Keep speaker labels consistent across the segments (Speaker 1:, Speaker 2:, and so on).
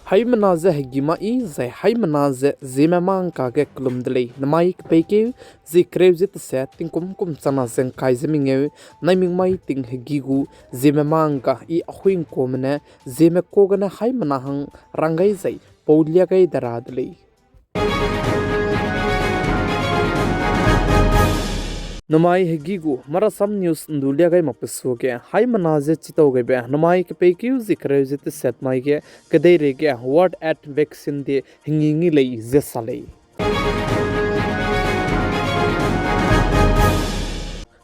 Speaker 1: Haimanaze hegima ze haimanaze ZemeMaNka ge klumdlei namai peke ze krevzit se tinkum kum sana zen kaizemingeu naiming mai ting hegigu ZemeMaNka I ahuin komne zeme kogana haimanahang rangai zai paulia gai daradlei Namai hegigu marasam news ndulia gai mapesu ge haimanaze chito ge be namai ke pekiu zikrevzit set mai ge kadere ge word at vaccine de hingingi lei zesalei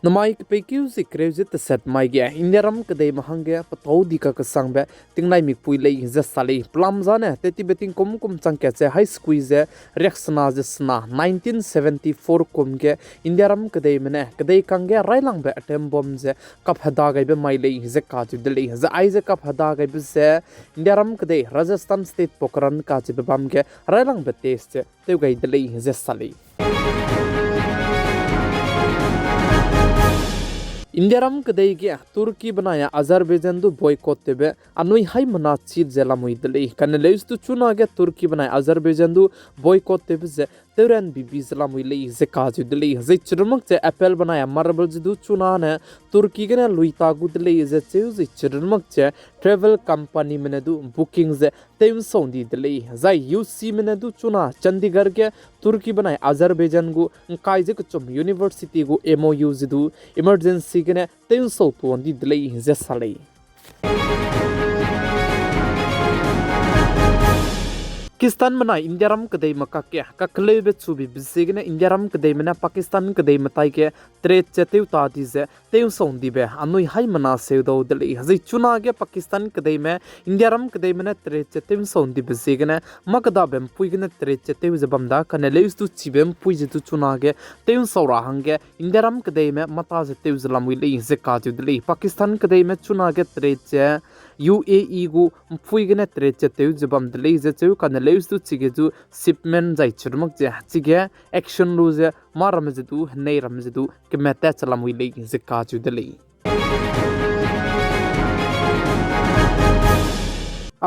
Speaker 1: Namai ke pekiu zikrevzit set mai ge indiaram kadai mahange patau dika ka sangbe tingnai mi pui lei zesalei plamza ne teti beting kum changke che high squeeze reaksna jesna 1974 komge indiaram kadai mene kadai kange railang be atem bom je kap hada gai be mai lei ze ka ju delei ze ai ze kap hada gai be se indiaram kadai Rajasthan state pokran ka ji be bam ge railang be test te gai delei ze salei Indiaram kadai ge Turkey banaya Azerbaijan du boycott tebe anui hai mana chit zela muidlei kaneleus tu chuna ge Turkey banaya Azerbaijan du boycott tebe ze teuran bibi zela muilei ze kazu delei ze chirmak che apple banaya marble du chuna ne Turkey ge na luita gudlei ze cheu ze chirmak che travel company mene du booking ze teim sondi delei za UC mene du chuna Chandigarh ge Turkey banaya Azerbaijan gu kai je chum university gu MOU du emergency gene teim so to ondi delei ze salei Pakistan mana indiaram kadai maka ke kaklebe chubi bisigna indiaram kadai mana Pakistan kadai matai ke tre cheteu ta dize teu sondi be anui hai mana seudo deli hazai chuna ge Pakistan kadai me indiaram kadai mana tre cheteu sondi bisigna makda bem puigna tre cheteu zabamda kaneleus tu chibem puije tu chuna ge teu saura hange indiaram kadai me mata ze teu zalamui le ze ka ju deli Pakistan kadai me chuna ge tre che UAE gu puigna tre cheteu zabam deli ze cheu kaneleus tu chige ju shipment jai churmak je chige action lu je maram je tu nei ram je tu ke meta chalamui le ze ka ju deli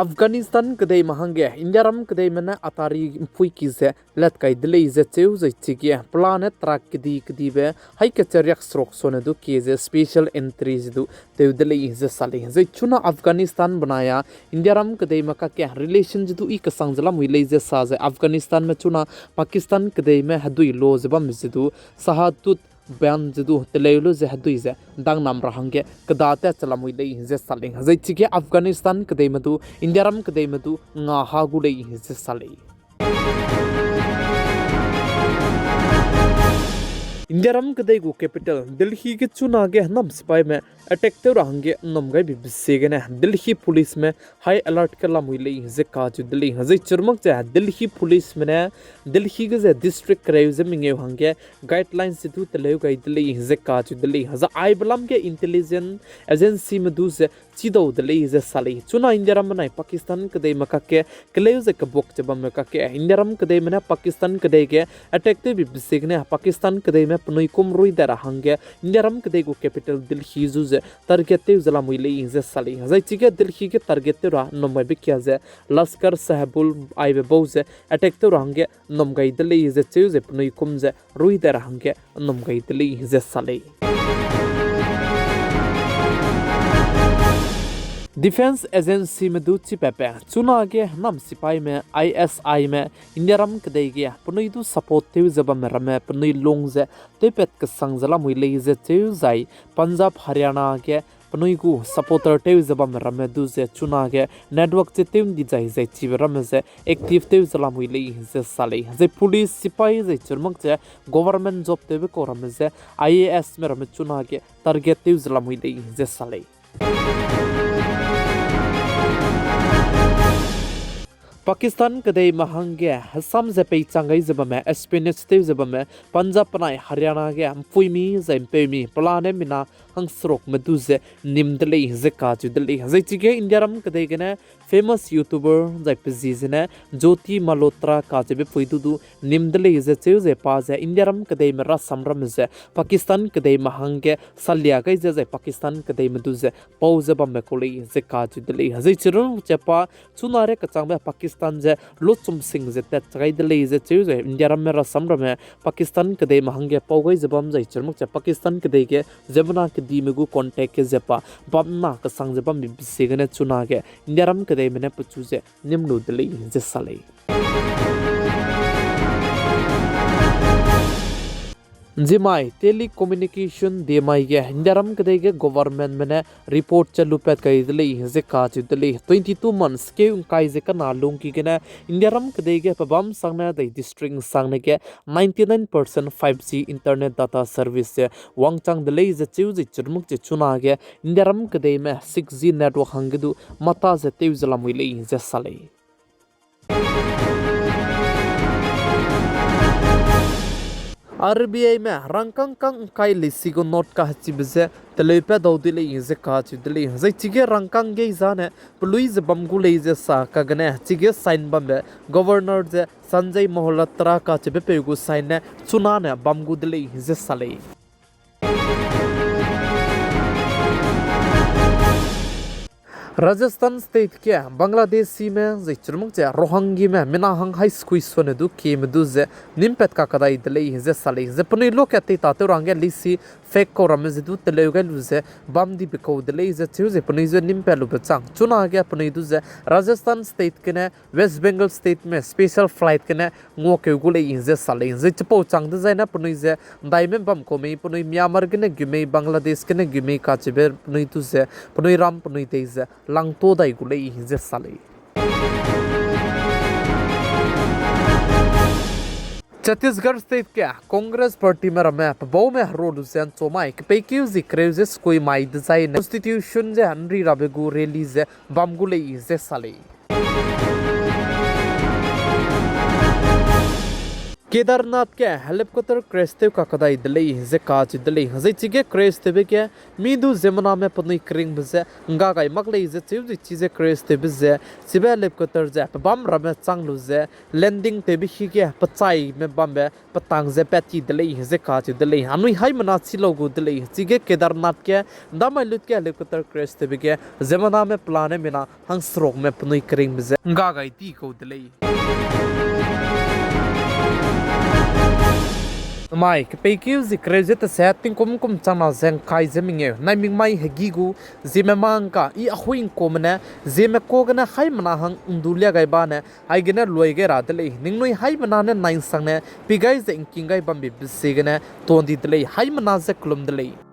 Speaker 1: Afghanistan kadai mahange indiaram kadai mena atari pui ki ze let kai delei ze cheu ze chige planet track kidi be hai ke cheryak strok sone du ki ze special entries du teu delei ze sali ze chuna Afghanistan banaya indiaram kadai maka ke relation du I ka sangjala mui le ze sa ze Afghanistan me chuna Pakistan kadai me hadui lo ze bam ze du sahatut ban jidu telelu ze hadui ze dang nam rahange kadate chalamui lei ze saling zai chige Afghanistan kadai madu indiaram kadai madu nga hagu lei ze salei Indiaram kadai gu capital Delhi ke chuna ge nam sipai me attack te rahange nam gai bi bisege ne Delhi police me high alert kala muilei ze ka ju Delhi hazai churmak ja Delhi police me ne Delhi ge ze district crime minge hange guidelines situ teleu gai Delhi ze ka ju Delhi haza ai balam ge intelligence agency me du ze chido Delhi ze salei chuna Indiaram nai Pakistan kadai maka ke keleu ze ka bok chaba me ka ke Indiaram kadai me Pakistan kadai ge attack te bi bisege ne Pakistan kadai me pnoi kumrui dara hange indiaram kadai gu capital Delhi zu ze target te zala muile ze sali zai chige Delhi ke target te ra nomai be kya ze Laskar Sahibul aibe boze attack te hange nomgai Delhi ze cheu ze pnoi kum ze rui dara hange nomgai Delhi ze sali Defense Agency में दूची पेपे चुना आगे नाम सिपाही में ISI में इंडियारम कदे गया पनुई दु सपोर्ट तेव जबा में रमे पनुई लोंग जे ते पेट के संगजला मुइले जे तेव जाई पंजाब हरियाणा के पनुई गु सपोर्टर तेव जबा में रमे दु जे चुना आगे नेटवर्क जे तेव दी जाई जे चिब रमे जे एक्टिव तेव जला मुइले जे साले जे पुलिस सिपाही जे चुरमक जे गवर्नमेंट जॉब तेव को रमे जे IAS में रमे चुना आगे टारगेट तेव जला मुइले जे साले Pakistan kadai mahange hasam ze pei changai zaba me espionage te zaba me Punjab panai Haryana ge ampui mi zaimpe mi plane mina hangsrok medu ze nimdlei ze ka ju dlei ze chige indiaram kadai ge ne famous YouTuber zai pizine Jyoti Malhotra ka jebe puidu nimdle ze cheuze pa ze Indiaram kadai mera samram ze Pakistan kadai mahange salya gai ze Pakistan kadai medu ze pauze bam mekoli ze ka jidle hazai chirun chepa chunare ka changba Pakistan ze lochum sing ze tat gai dele ze cheuze Indiaram mera samram Pakistan kadai mahange paugai ze bam zai chirmuk che Pakistan kadai ke ZemeMaNka di megu contact ke zepa bamna ka sang ze bam bisegane chuna ke Indiaram kadai mene puchuze nimnu dele ze salai Zeme telecommunication demai ge Indiaram kadai ge government mene report chalu pet kai dele ze ka chu dele 22 months ke kai ze kana lung ki gena Indiaram kadai ge pabam sangna dai district sangna ge 99% 5G internet data service wangchang dele ze chu ji churmuk che chuna ge Indiaram kadai me 6G network hangdu mata ze teu zalamui le ze salai RBI में रंकंग कंग काई लिसिगो note का हचिबजे तलेपे दौदिले इजे का चिदले जै चिगे रंकंग गे जाने police बमगुले इजे सा कगने चिगे sign Bombay governor जे संजय मोहलत्रा का चिबे Pegu sign ने चुनाने बमगुदले इजे साले राजस्थान स्टेट के बांग्लादेशी में जे चुरमुक जे रोहंगी में मिनाहंग हाई स्कूल सोने दु के मदु जे निम्पेट का कदाई दले जे साले जे पने लोक एते ताते रंगे लिसी फेक को रमज दु तले गल जे बम दी बिको दले जे छु जे पने जे निम्पेलु बचांग चुना गया पने दु जे राजस्थान स्टेट के ने वेस्ट बंगाल स्टेट में स्पेशल फ्लाइट के ने ngो के गुले जे साले जे चपो चांग दे जे ना पने जे दाइमे बम को मे पने म्यांमार के ने गिमे बांग्लादेश के ने गिमे का चिबे पने दु जे पने राम पने ते जे langto dai gule je sale Chhattisgarh state के कांग्रेस पार्टी में रमे बहु में रोड से चोमाई के पेकिउ जिक्रेजेस कोई माई डिजाइन कॉन्स्टिट्यूशन जे हनरी राबेगु रिलीज बमगुले जे साले केदारनाथ के हेलीकॉप्टर क्रैश ते का कदाई दले जे काज दले हजे चिगे क्रैश ते के मीदु जेमना में पनी क्रिंग बजे गा गाय मगले जे चीजे क्रैश ते बजे सिबे हेलीकॉप्टर जे बम रमे चांगलु जे लैंडिंग ते भी के पचाई में बम पतांग जे पैती दले जे काज दले हनुई हाई मना सिलोगु दले चिगे केदारनाथ के दमलुत के हेलीकॉप्टर क्रैश ते के जेमना में प्लान में हंसरोग में पनी क्रिंग बजे गा गाय ती को दले Mai ke pekiu zikreze te setting kum chana zeng kai zeminge naiming mai hegigu ZemeMaNka I ahuin komne zeme kogna hai mana hang undulia gai bane ai gena loige radle ningnoi hai mana ne nain sangne pigai ze inkingai bambi bisegene tondi dle hai mana ze klum dle